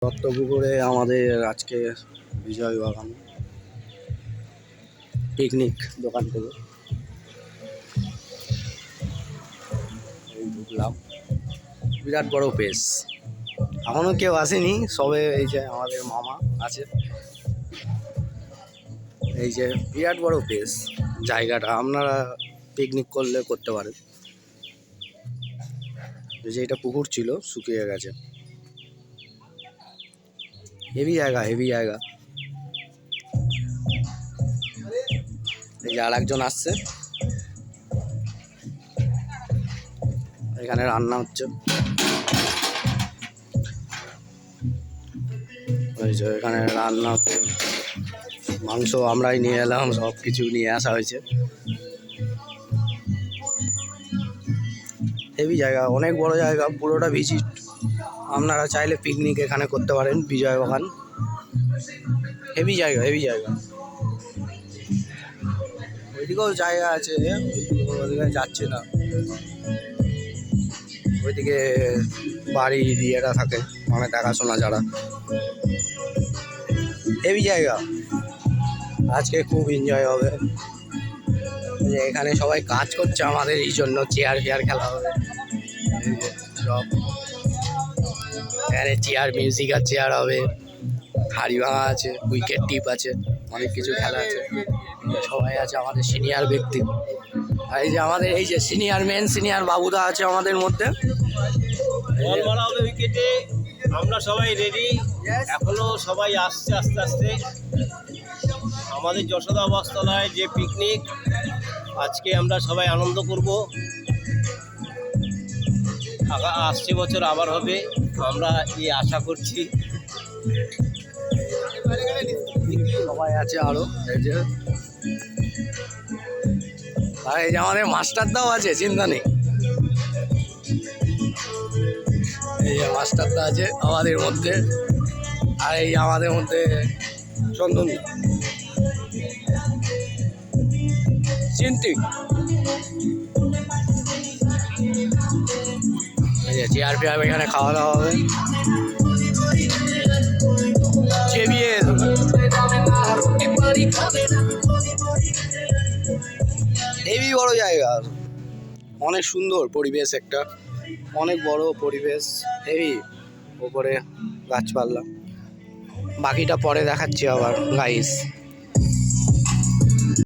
দত্তপুকুরে আমাদের আজকে বিজয় বাগান পিকনিক দোকান থেকে ঢুকলাম। বিরাট বড় পেস, এখনও কেউ আসেনি, সবে এই যে আমাদের মামা আছে। এই যে বিরাট বড় পেস জায়গাটা, আপনারা পিকনিক করলে করতে পারেন। যে এটা পুকুর ছিল শুকিয়ে গেছে, হেভি জায়গা হেভি জায়গা। এই যে আর একজন আসছে, এখানে রান্না হচ্ছে। ওই যে এখানে রান্না হচ্ছে, মাংস আমরাই নিয়ে এলাম, সব কিছু নিয়ে আসা হয়েছে। হেভি জায়গা, অনেক বড় জায়গা, পুরোটা ভিজিট। আপনারা চাইলে পিকনিক এখানে করতে পারেন, বিজয় বাগান। হেভি জায়গা হেভি জায়গা। ওইদিকেও জায়গা আছে, ওইদিকে যাচ্ছে না, ওইদিকে বাড়ি ইয়েরা থাকে, মানে দেখাশোনা যারা। হেভি জায়গা, আজকে খুব এনজয় হবে। এখানে সবাই কাজ করছে আমাদের এই জন্য, চেয়ার ফেয়ার খেলা হবে সব। এখানে চেয়ার, মিউজিকাল চেয়ার হবে, হাড়ি ভাঙা আছে, উইকেট টিপ আছে, অনেক কিছু খেলা আছে। সবাই আছে আমাদের সিনিয়র ব্যক্তি। আর এই যে আমাদের এই যে সিনিয়র মেন সিনিয়র বাবুদা আছে আমাদের মধ্যে। বল মারা হবে উইকেটে, আমরা সবাই রেডি। এখনো সবাই আসছে আস্তে আস্তে। আমাদের যশোদা বস্ত্রালয় যে পিকনিক, আজকে আমরা সবাই আনন্দ করব। আসছে বছর আবার হবে, আমরা এই আশা করছি। সবাই আছে আরো, এই যে আর এই যে আমাদের মাস্টারদাও আছে, চিন্তা নেই। এই যে মাস্টারদা আছে আমাদের মধ্যে, আর এই আমাদের মধ্যে চন্দন চিন্তি। এই যে চেয়ার ফেয়ার এখানে খাওয়া দাওয়া হবে। হেভি বড় জায়গা, অনেক সুন্দর পরিবেশ, একটা অনেক বড় পরিবেশ, হেভি। ওপরে গাছপালা, বাকিটা পরে দেখাচ্ছি আবার গাইস।